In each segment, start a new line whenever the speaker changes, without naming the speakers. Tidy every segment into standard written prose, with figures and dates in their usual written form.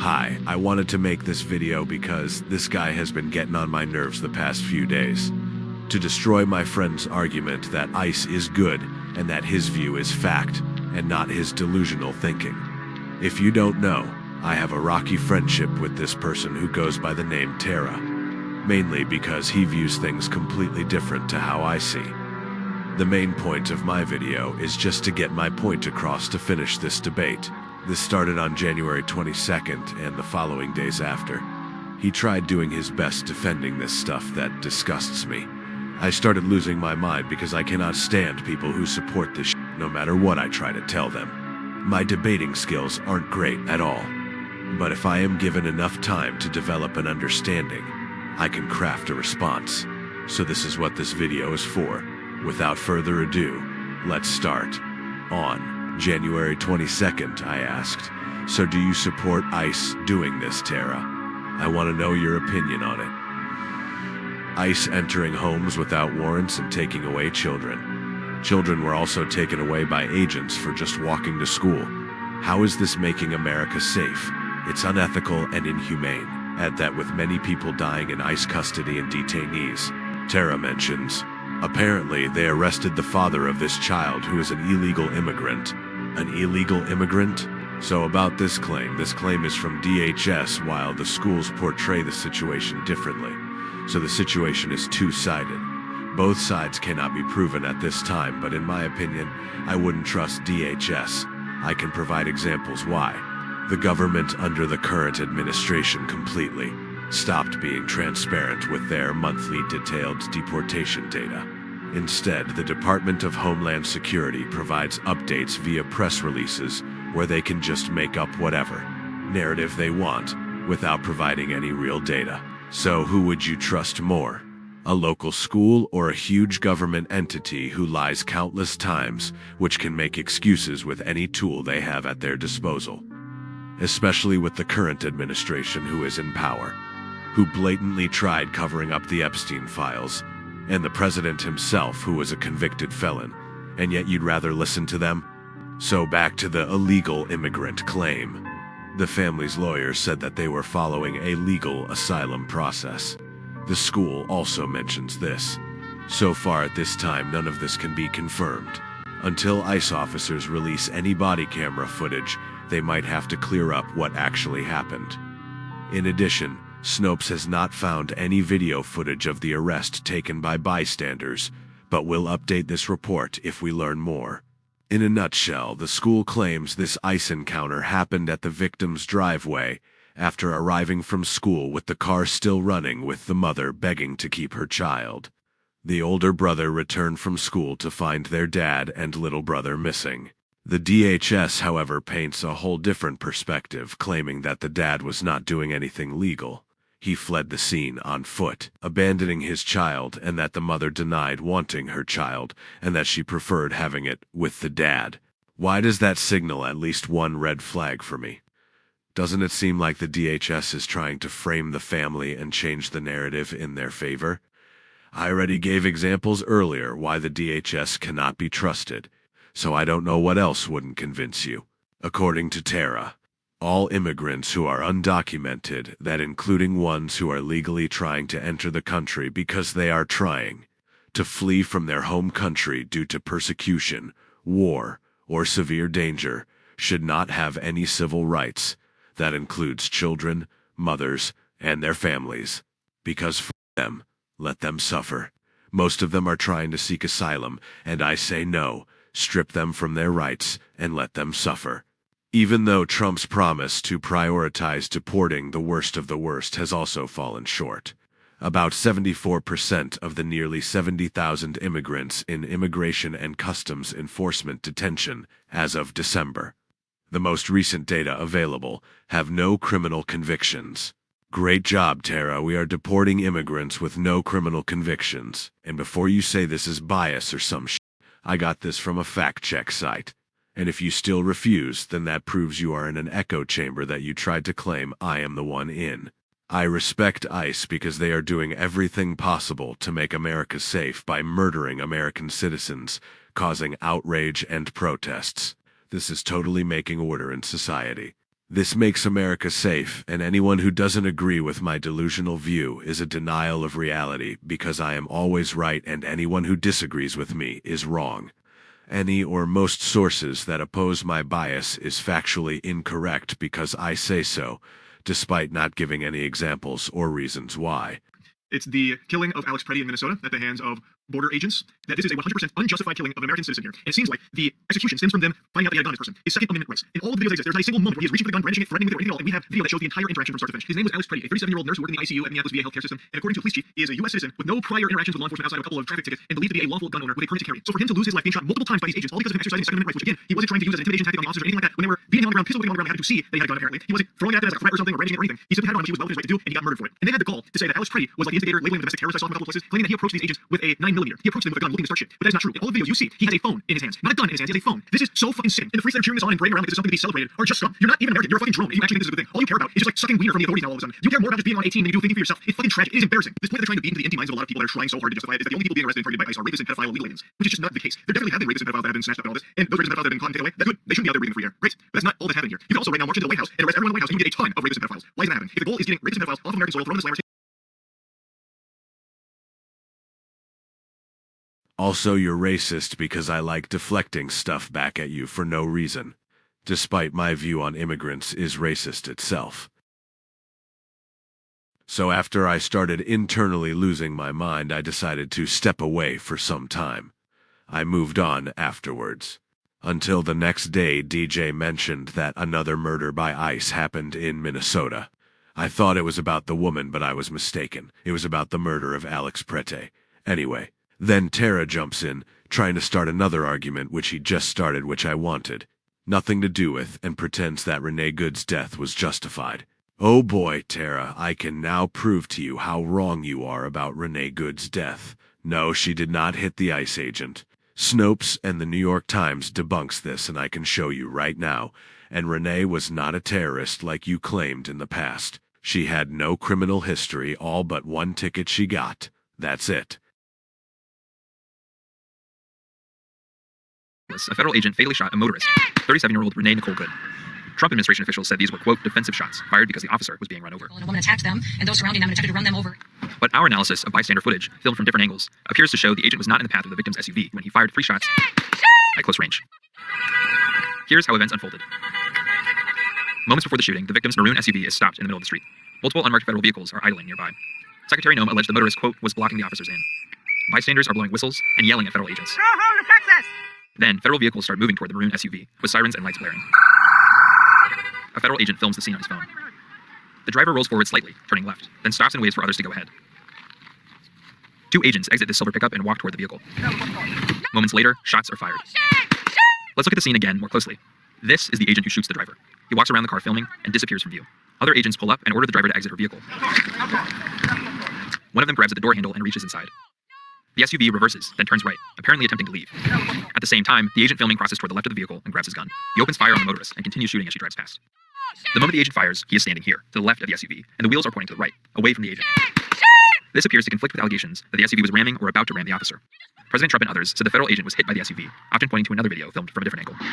Hi, I wanted to make this video because this guy has been getting on my nerves the past few days. To destroy my friend's argument that ICE is good and that his view is fact and not his delusional thinking. If you don't know, I have a rocky friendship with this person who goes by the name Tera, mainly because he views things completely different to how I see. The main point of my video is just to get my point across to finish this debate. This started on January 22nd and the following days after. He tried doing his best defending this stuff that disgusts me. I started losing my mind because I cannot stand people who support this shit no matter what I try to tell them. My debating skills aren't great at all. But if I am given enough time to develop an understanding, I can craft a response. So this is what this video is for. Without further ado, let's start. On January 22nd, I asked, "So do you support ICE doing this, Tera? I want to know your opinion on it." ICE entering homes without warrants and taking away children. Children were also taken away by agents for just walking to school. How is this making America safe? It's unethical and inhumane. Add that with many people dying in ICE custody and detainees. Tera mentions, apparently they arrested the father of this child who is an illegal immigrant. An illegal immigrant? So about this claim is from DHS while the schools portray the situation differently. So the situation is two-sided. Both sides cannot be proven at this time, but in my opinion, I wouldn't trust DHS. I can provide examples why. The government under the current administration completely stopped being transparent with their monthly detailed deportation data. Instead, the Department of Homeland Security provides updates via press releases where they can just make up whatever narrative they want without providing any real data. So who would you trust more? A local school or a huge government entity who lies countless times, which can make excuses with any tool they have at their disposal? Especially with the current administration who is in power, who blatantly tried covering up the Epstein files, and the president himself who was a convicted felon, and yet you'd rather listen to them? So back to the illegal immigrant claim. The family's lawyers said that they were following a legal asylum process. The school also mentions this. So far at this time, none of this can be confirmed. Until ICE officers release any body camera footage, they might have to clear up what actually happened. In addition, Snopes has not found any video footage of the arrest taken by bystanders, but will update this report if we learn more. In a nutshell, the school claims this ICE encounter happened at the victim's driveway after arriving from school with the car still running with the mother begging to keep her child. The older brother returned from school to find their dad and little brother missing. The DHS, however, paints a whole different perspective, claiming that the dad was not doing anything legal. He fled the scene on foot, abandoning his child, and that the mother denied wanting her child, and that she preferred having it with the dad. Why does that signal at least one red flag for me? Doesn't it seem like the DHS is trying to frame the family and change the narrative in their favor? I already gave examples earlier why the DHS cannot be trusted, so I don't know what else wouldn't convince you. According to Tera, all immigrants who are undocumented, that including ones who are legally trying to enter the country because they are trying to flee from their home country due to persecution, war, or severe danger, should not have any civil rights. That includes children, mothers, and their families. Because for them, let them suffer. Most of them are trying to seek asylum, and I say no, strip them from their rights and let them suffer. Even though Trump's promise to prioritize deporting the worst of the worst has also fallen short. About 74% of the nearly 70,000 immigrants in Immigration and Customs Enforcement detention as of December, the most recent data available, have no criminal convictions. Great job, Tera. We are deporting immigrants with no criminal convictions. And before you say this is bias or some shit, I got this from a fact-check site. And if you still refuse, then that proves you are in an echo chamber that you tried to claim I am the one in. I respect ICE because they are doing everything possible to make America safe by murdering American citizens, causing outrage and protests. This is totally making order in society. This makes America safe, and anyone who doesn't agree with my delusional view is a denial of reality because I am always right and anyone who disagrees with me is wrong. Any or most sources that oppose my bias is factually incorrect because I say so, despite not giving any examples or reasons why.
It's the killing of Alex Preddy in Minnesota at the hands of border agents. That this is a 100% unjustified killing of an American citizen here. And it seems like the execution stems from them finding out they had a gun on this person. His Second Amendment rights. In all of the videos that exist, there's not a single moment where he is reaching for the gun, brandishing it, threatening with it, or anything at all. And we have video that shows the entire interaction from start to finish. His name was Alex Preddy, a 37-year-old nurse who worked in the ICU at Minneapolis VA healthcare system. And according to a police chief, he is a U.S. citizen with no prior interactions with law enforcement outside of a couple of traffic tickets and believed to be a lawful gun owner with a permit to carry. So for him to lose his life being shot multiple times by these agents, all because of him exercising his Second Amendment rights, which again, he wasn't trying to use as an intimidation tactic on the officers or anything like that. When they were beating him on the ground, pistol whipping on the ground, they had to see that he had a gun apparently. He wasn't throwing it at them as a threat or something or brandishing it or anything. He simply had it on him, which he was well within his right to do, and he got murdered for it. And they had the gall to say that Alex Preddy was like the instigator, labeling the domestic terrorist I saw him a couple of places, claiming that he approached these agents with a 9mm. He approached them with a gun looking to start shit. But that is not true. In all the videos you see, he has a phone in his hands. Not a gun in his hands, he has a phone. This is so fucking sick. And the freaks that are cheering this on and parading around like this is something to be celebrated are just scum. You're not even American. You're a fucking drone. And you actually think this is a good thing. All you care about is just like sucking wiener from the authorities now all of a sudden. You care more about just being on 18 than you do thinking for yourself. It's fucking tragic. It is embarrassing. This point they're trying to beat into the empty minds of a lot of people that are trying so hard to justify it is that the only people being arrested and targeted by ICE are rapists and pedophile illegal aliens, which is just not the case. There definitely have been rapists and pedophiles that have been snatched up and all this, and those rapists and pedophiles that have been caught and taken away. That's good. They shouldn't be out there breathing free air. Great. But that's not all that's happening here. You can also right now march into the White House and arrest everyone in the White House and you get a ton of rapists and pedophiles. Why is that happening? If the goal is getting rapists and pedophiles off of American soil, throw them in the slammer.
Also, you're racist because I like deflecting stuff back at you for no reason, despite my view on immigrants is racist itself. So after I started internally losing my mind, I decided to step away for some time. I moved on afterwards. Until the next day, DJ mentioned that another murder by ICE happened in Minnesota. I thought it was about the woman, but I was mistaken. It was about the murder of Alex Preddy. Anyway, then Tera jumps in, trying to start another argument which he just started, which I wanted nothing to do with, and pretends that Renee Good's death was justified. Oh boy, Tera, I can now prove to you how wrong you are about Renee Good's death. No, she did not hit the ICE agent. Snopes and the New York Times debunks this, and I can show you right now. And Renee was not a terrorist like you claimed in the past. She had no criminal history, all but one ticket she got. That's it.
A federal agent fatally shot a motorist, 37-year-old Renee Nicole Good. Trump administration officials said these were, quote, defensive shots, fired because the officer was being run over.
And a woman attacked them, and those surrounding them attempted to run them over.
But our analysis of bystander footage, filmed from different angles, appears to show the agent was not in the path of the victim's SUV when he fired 3 shots at close range. Here's how events unfolded. Moments before the shooting, the victim's maroon SUV is stopped in the middle of the street. Multiple unmarked federal vehicles are idling nearby. Secretary Noem alleged the motorist, quote, was blocking the officers in. Bystanders are blowing whistles and yelling at federal agents. Then, federal vehicles start moving toward the maroon SUV, with sirens and lights blaring. A federal agent films the scene on his phone. The driver rolls forward slightly, turning left, then stops and waits for others to go ahead. 2 agents exit the silver pickup and walk toward the vehicle. Moments later, shots are fired. Let's look at the scene again more closely. This is the agent who shoots the driver. He walks around the car filming and disappears from view. Other agents pull up and order the driver to exit her vehicle. One of them grabs at the door handle and reaches inside. The SUV reverses, then turns right, apparently attempting to leave. At the same time, the agent filming crosses toward the left of the vehicle and grabs his gun. He opens fire on the motorist and continues shooting as she drives past. The moment the agent fires, he is standing here, to the left of the SUV, and the wheels are pointing to the right, away from the agent. This appears to conflict with allegations that the SUV was ramming or about to ram the officer. President Trump and others said the federal agent was hit by the SUV, often pointing to another video filmed from a different angle.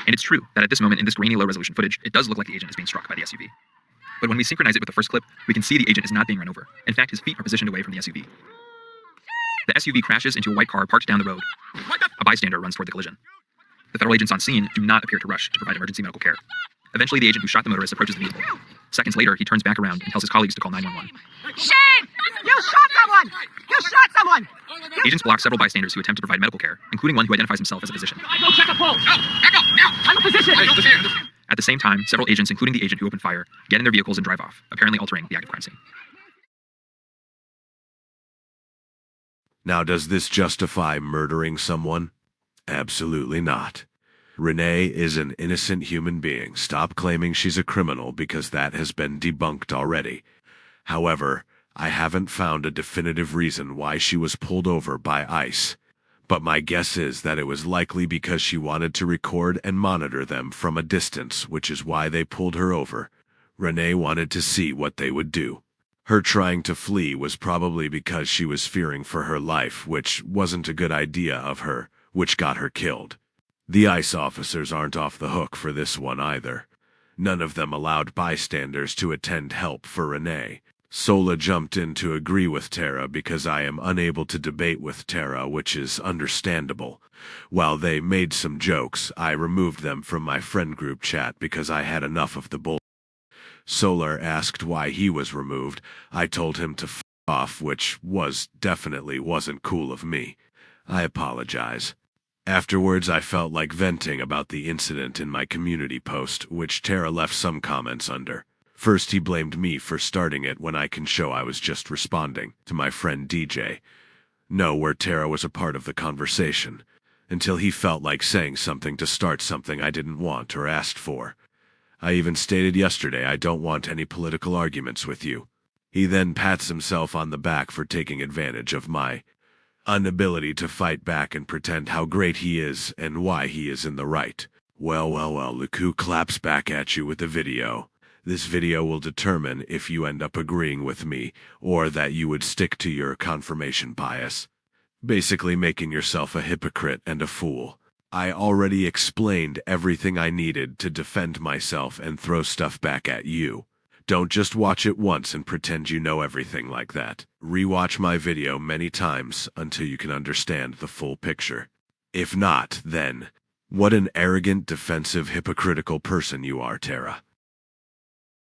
And it's true that at this moment in this grainy low-resolution footage, it does look like the agent is being struck by the SUV. But when we synchronize it with the first clip, we can see the agent is not being run over. In fact, his feet are positioned away from the SUV. The SUV crashes into a white car parked down the road. A bystander runs toward the collision. The federal agents on scene do not appear to rush to provide emergency medical care. Eventually, the agent who shot the motorist approaches the vehicle. Seconds later, he turns back around and tells his colleagues to call 911.
Shame! You shot someone! You shot someone!
Agents block several bystanders who attempt to provide medical care, including one who identifies himself as a physician.
Go check a pulse! I'm a physician!
At the same time, several agents, including the agent who opened fire, get in their vehicles and drive off, apparently altering the active crime scene.
Now, does this justify murdering someone? Absolutely not. Renee is an innocent human being. Stop claiming she's a criminal because that has been debunked already. However, I haven't found a definitive reason why she was pulled over by ICE. But my guess is that it was likely because she wanted to record and monitor them from a distance, which is why they pulled her over. Renee wanted to see what they would do. Her trying to flee was probably because she was fearing for her life, which wasn't a good idea of her, which got her killed. The ICE officers aren't off the hook for this one either. None of them allowed bystanders to attend help for Renee. Sola jumped in to agree with Tera because I am unable to debate with Tera, which is understandable. While they made some jokes, I removed them from my friend group chat because I had enough of the bull. Solar asked why he was removed. I told him to f off, which definitely wasn't cool of me. I apologize. Afterwards, I felt like venting about the incident in my community post, which Tera left some comments under. First, he blamed me for starting it when I can show I was just responding to my friend DJ. No, where Tera was a part of the conversation, until he felt like saying something to start something I didn't want or asked for. I even stated yesterday I don't want any political arguments with you. He then pats himself on the back for taking advantage of my inability to fight back and pretend how great he is and why he is in the right. Well, Luku claps back at you with the video. This video will determine if you end up agreeing with me or that you would stick to your confirmation bias. Basically making yourself a hypocrite and a fool. I already explained everything I needed to defend myself and throw stuff back at you. Don't just watch it once and pretend you know everything like that. Rewatch my video many times until you can understand the full picture. If not, then, what an arrogant, defensive, hypocritical person you are, Tera.